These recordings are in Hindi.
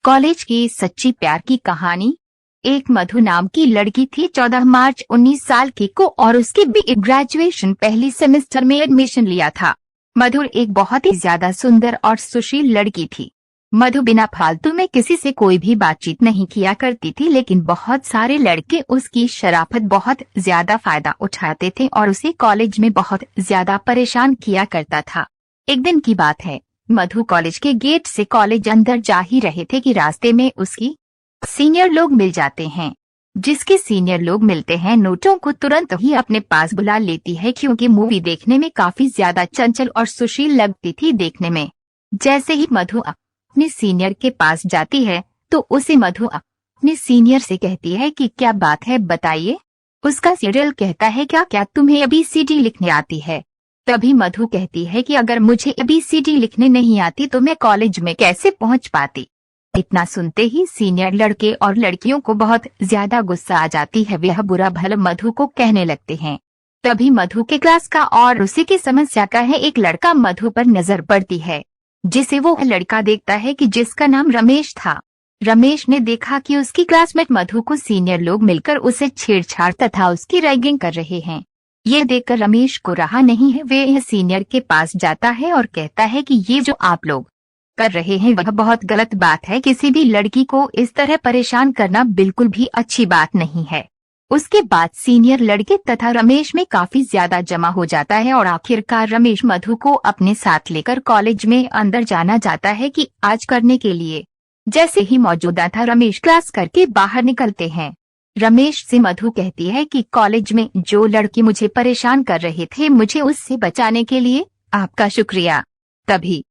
कॉलेज की सच्ची प्यार की कहानी। एक मधु नाम की लड़की थी, 14 मार्च 19 साल की को, और उसके बीए ग्रेजुएशन पहली सेमेस्टर में एडमिशन लिया था। मधु एक बहुत ही ज्यादा सुंदर और सुशील लड़की थी। मधु बिना फालतू में किसी से कोई भी बातचीत नहीं किया करती थी, लेकिन बहुत सारे लड़के उसकी शराफत बहुत ज्यादा फायदा उठाते थे और उसे कॉलेज में बहुत ज्यादा परेशान किया करता था। एक दिन की बात है, मधु कॉलेज के गेट से कॉलेज अंदर जा ही रहे थे कि रास्ते में उसकी सीनियर लोग मिल जाते हैं। जिसके सीनियर लोग मिलते हैं, नोटों को तुरंत ही अपने पास बुला लेती है, क्योंकि मूवी देखने में काफी ज्यादा चंचल और सुशील लगती थी देखने में। जैसे ही मधु अपने सीनियर के पास जाती है तो उसे मधु अपने सीनियर से कहती है कि क्या बात है, बताइए। उसका सीनियर कहता है, क्या क्या तुम्हें ABCD लिखने आती है? तभी मधु कहती है कि अगर मुझे ABCD लिखने नहीं आती तो मैं कॉलेज में कैसे पहुंच पाती। इतना सुनते ही सीनियर लड़के और लड़कियों को बहुत ज्यादा गुस्सा आ जाती है। वह बुरा भला मधु को कहने लगते हैं। तभी मधु के क्लास का और उसी की समस्या का है एक लड़का मधु पर नजर पड़ती है, जिसे वो लड़का देखता है कि जिसका नाम रमेश था। रमेश ने देखा कि उसकी क्लासमेट मधु को सीनियर लोग मिलकर उसे छेड़छाड़ तथा उसकी रैगिंग कर रहे हैं। ये देखकर रमेश को रहा नहीं है, वे सीनियर के पास जाता है और कहता है कि ये जो आप लोग कर रहे हैं वह बहुत गलत बात है। किसी भी लड़की को इस तरह परेशान करना बिल्कुल भी अच्छी बात नहीं है। उसके बाद सीनियर लड़के तथा रमेश में काफी ज्यादा जमा हो जाता है और आखिरकार रमेश मधु को अपने साथ लेकर कॉलेज में अंदर जाना चाहता है कि आज करने के लिए। जैसे ही मौजूदा था, रमेश क्लास करके बाहर निकलते हैं। रमेश से मधु कहती है कि कॉलेज में जो लड़की मुझे परेशान कर रहे थे, मुझे उससे बचाने के लिए आपका शुक्रिया। तभी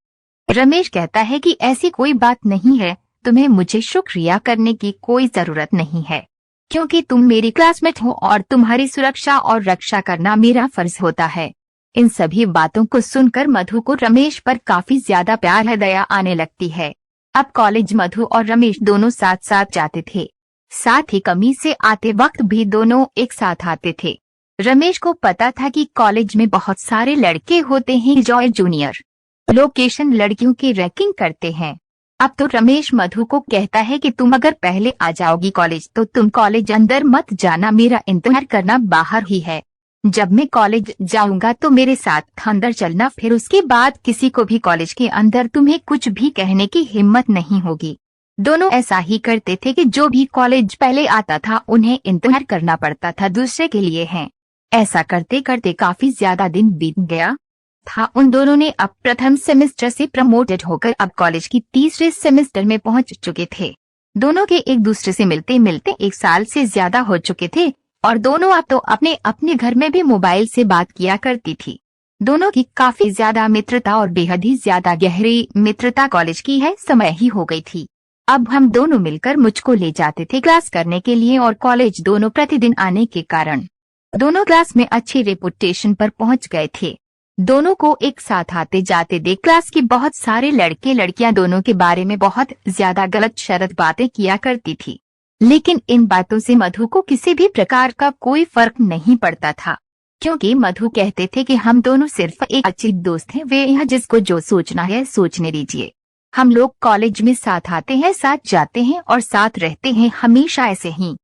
रमेश कहता है कि ऐसी कोई बात नहीं है, तुम्हें मुझे शुक्रिया करने की कोई जरूरत नहीं है, क्योंकि तुम मेरी क्लासमेट हो और तुम्हारी सुरक्षा और रक्षा करना मेरा फर्ज होता है। इन सभी बातों को सुनकर मधु को रमेश पर काफी ज्यादा प्यार है, दया आने लगती है। अब कॉलेज मधु और रमेश दोनों साथ साथ जाते थे, साथ ही कमी से आते वक्त भी दोनों एक साथ आते थे। रमेश को पता था कि कॉलेज में बहुत सारे लड़के होते हैं जो जूनियर लोकेशन लड़कियों की रैगिंग करते हैं। अब तो रमेश मधु को कहता है कि तुम अगर पहले आ जाओगी कॉलेज तो तुम कॉलेज अंदर मत जाना, मेरा इंतजार करना बाहर ही है। जब मैं कॉलेज जाऊंगा तो मेरे साथ अंदर चलना, फिर उसके बाद किसी को भी कॉलेज के अंदर तुम्हें कुछ भी कहने की हिम्मत नहीं होगी। दोनों ऐसा ही करते थे कि जो भी कॉलेज पहले आता था उन्हें इंतजार करना पड़ता था दूसरे के लिए है। ऐसा करते करते काफी ज्यादा दिन बीत गया था। उन दोनों ने अब प्रथम सेमेस्टर से प्रमोटेड होकर अब कॉलेज की तीसरे सेमेस्टर में पहुंच चुके थे। दोनों के एक दूसरे से मिलते मिलते 1 साल से ज्यादा हो चुके थे और दोनों अब तो अपने अपने घर में भी मोबाइल से बात किया करती थी। दोनों की काफी ज्यादा मित्रता और बेहद ही ज्यादा गहरी मित्रता कॉलेज की है समय ही हो गई थी। अब हम दोनों मिलकर मुझको ले जाते थे क्लास करने के लिए, और कॉलेज दोनों प्रतिदिन आने के कारण दोनों क्लास में अच्छी रेपुटेशन पर पहुंच गए थे। दोनों को एक साथ आते जाते देख क्लास की बहुत सारे लड़के लड़कियां दोनों के बारे में बहुत ज्यादा गलत शरत बातें किया करती थी, लेकिन इन बातों से मधु को किसी भी प्रकार का कोई फर्क नहीं पड़ता था, क्योंकि मधु कहते थे कि हम दोनों सिर्फ एक अच्छी दोस्त हैं। वे यहाँ जिसको जो सोचना है सोचने दीजिए। हम लोग कॉलेज में साथ आते हैं, साथ जाते हैं और साथ रहते हैं, हमेशा ऐसे ही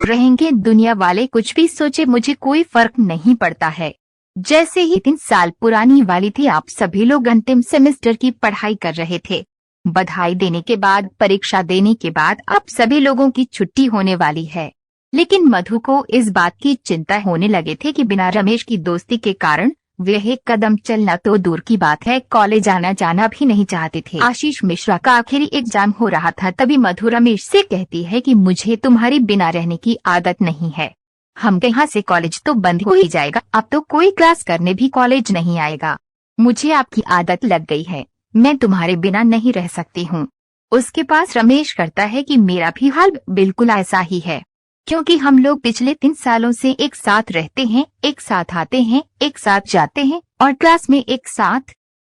रहेंगे। दुनिया वाले कुछ भी सोचे, मुझे कोई फर्क नहीं पड़ता है। जैसे ही 3 साल पुरानी वाली थी, आप सभी लोग अंतिम सेमेस्टर की पढ़ाई कर रहे थे। बधाई देने के बाद, परीक्षा देने के बाद अब सभी लोगों की छुट्टी होने वाली है, लेकिन मधु को इस बात की चिंता होने लगे थे कि बिना रमेश की दोस्ती के कारण वह एक कदम चलना तो दूर की बात है, कॉलेज आना जाना भी नहीं चाहते थे। आशीष मिश्रा का आखिरी एग्जाम हो रहा था, तभी मधु रमेश से कहती है कि मुझे तुम्हारी बिना रहने की आदत नहीं है। हम यहाँ से कॉलेज तो बंद हो ही जाएगा, अब तो कोई क्लास करने भी कॉलेज नहीं आएगा। मुझे आपकी आदत लग गई है, मैं तुम्हारे बिना नहीं रह सकती हूँ। उसके पास रमेश करता है कि मेरा भी हाल बिल्कुल ऐसा ही है, क्योंकि हम लोग पिछले 3 सालों से एक साथ रहते हैं, एक साथ आते हैं, एक साथ जाते हैं और क्लास में एक साथ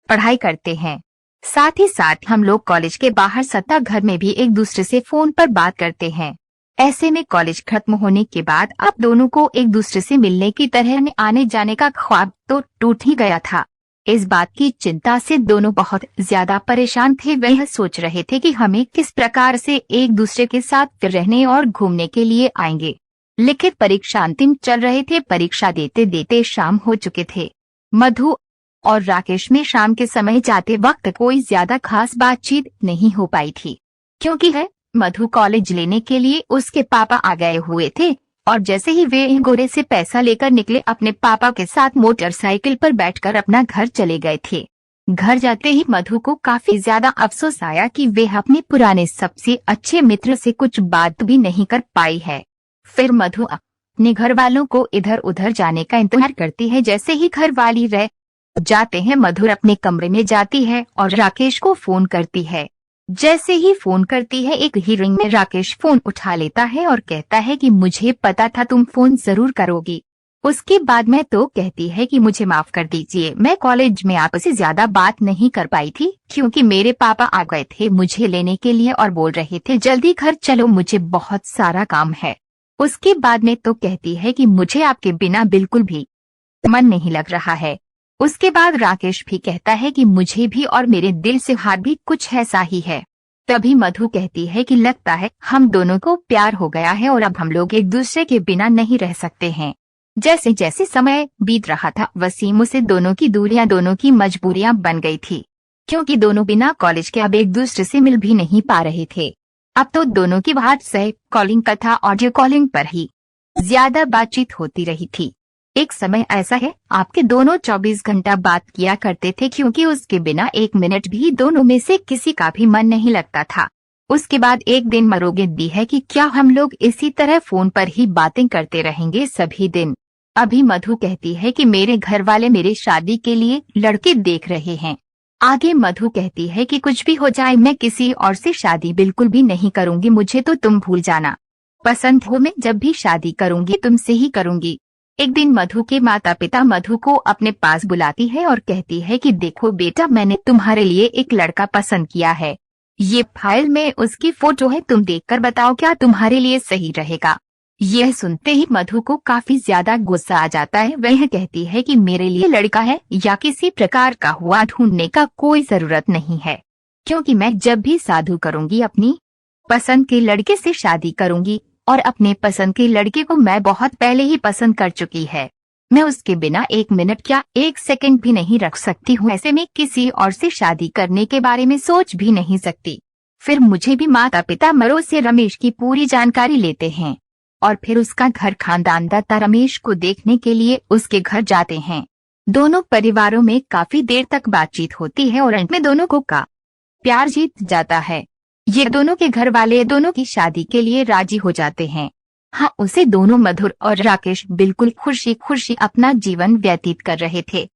पढ़ाई करते हैं। साथ ही साथ हम लोग कॉलेज के बाहर सत्ता घर में भी एक दूसरे से फोन पर बात करते हैं। ऐसे में कॉलेज खत्म होने के बाद अब दोनों को एक दूसरे से मिलने की तरह आने जाने का ख्वाब तो टूट ही गया था। इस बात की चिंता से दोनों बहुत ज्यादा परेशान थे। वह सोच रहे थे कि हमें किस प्रकार से एक दूसरे के साथ फिर रहने और घूमने के लिए आएंगे। लिखित परीक्षा अंतिम चल रहे थे। परीक्षा देते देते शाम हो चुके थे। मधु और राकेश में शाम के समय जाते वक्त कोई ज्यादा खास बातचीत नहीं हो पाई थी, क्योंकि मधु कॉलेज लेने के लिए उसके पापा आ गए हुए थे और जैसे ही वे गोरे से पैसा लेकर निकले, अपने पापा के साथ मोटरसाइकिल पर बैठकर अपना घर चले गए थे। घर जाते ही मधु को काफी ज्यादा अफसोस आया कि वे अपने पुराने सबसे अच्छे मित्र से कुछ बात भी नहीं कर पाई है। फिर मधु अपने घर वालों को इधर उधर जाने का इंतजार करती है। जैसे ही घर वाली रह जाते हैं, मधुर अपने कमरे में जाती है और राकेश को फोन करती है। जैसे ही फोन करती है, एक ही रिंग में राकेश फोन उठा लेता है और कहता है कि मुझे पता था तुम फोन जरूर करोगी। उसके बाद में तो कहती है कि मुझे माफ कर दीजिए, मैं कॉलेज में आपसे ज्यादा बात नहीं कर पाई थी क्योंकि मेरे पापा आ गए थे मुझे लेने के लिए और बोल रहे थे जल्दी घर चलो, मुझे बहुत सारा काम है। उसके बाद में तो कहती है कि मुझे आपके बिना बिल्कुल भी मन नहीं लग रहा है। उसके बाद राकेश भी कहता है कि मुझे भी और मेरे दिल से हाथ भी कुछ ऐसा ही है। तभी मधु कहती है कि लगता है हम दोनों को प्यार हो गया है और अब हम लोग एक दूसरे के बिना नहीं रह सकते हैं। जैसे जैसे समय बीत रहा था, वसीम से दोनों की दूरियां दोनों की मजबूरियां बन गई थी, क्योंकि दोनों बिना कॉलेज के अब एक दूसरे से मिल भी नहीं पा रहे थे। अब तो दोनों की व्हाट्सएप कॉलिंग तथा ऑडियो कॉलिंग पर ही ज्यादा बातचीत होती रही थी। एक समय ऐसा है आपके दोनों 24 घंटा बात किया करते थे, क्योंकि उसके बिना एक मिनट भी दोनों में से किसी का भी मन नहीं लगता था। उसके बाद एक दिन मरोगे दी है कि क्या हम लोग इसी तरह फोन पर ही बातें करते रहेंगे सभी दिन। अभी मधु कहती है कि मेरे घर वाले मेरे शादी के लिए लड़के देख रहे हैं। आगे मधु कहती है कि कुछ भी हो जाए मैं किसी और से शादी बिल्कुल भी नहीं करूंगी, मुझे तो तुम भूल जाना। पसंद हो, मैं जब भी शादी करूंगी तुमसे ही करूंगी। एक दिन मधु के माता पिता मधु को अपने पास बुलाती है और कहती है कि देखो बेटा, मैंने तुम्हारे लिए एक लड़का पसंद किया है। ये फाइल में उसकी फोटो है, तुम देखकर बताओ क्या तुम्हारे लिए सही रहेगा। यह सुनते ही मधु को काफी ज्यादा गुस्सा आ जाता है। वह कहती है कि मेरे लिए लड़का है या किसी प्रकार का हुआ ढूंढने का कोई जरूरत नहीं है, क्योंकि मैं जब भी शादी करूंगी अपनी पसंद के लड़के से शादी करूंगी और अपने पसंद के लड़के को मैं बहुत पहले ही पसंद कर चुकी है। मैं उसके बिना एक मिनट क्या एक सेकंड भी नहीं रख सकती हूँ। ऐसे में किसी और से शादी करने के बारे में सोच भी नहीं सकती। फिर मुझे भी माता पिता मरो से रमेश की पूरी जानकारी लेते हैं और फिर उसका घर खानदान तथा रमेश को देखने के लिए उसके घर जाते हैं। दोनों परिवारों में काफी देर तक बातचीत होती है और अंत में दोनों को का प्यार जीत जाता है। ये दोनों के घर वाले दोनों की शादी के लिए राजी हो जाते हैं। हाँ, उसे दोनों मधुर और राकेश बिल्कुल खुशी खुशी अपना जीवन व्यतीत कर रहे थे।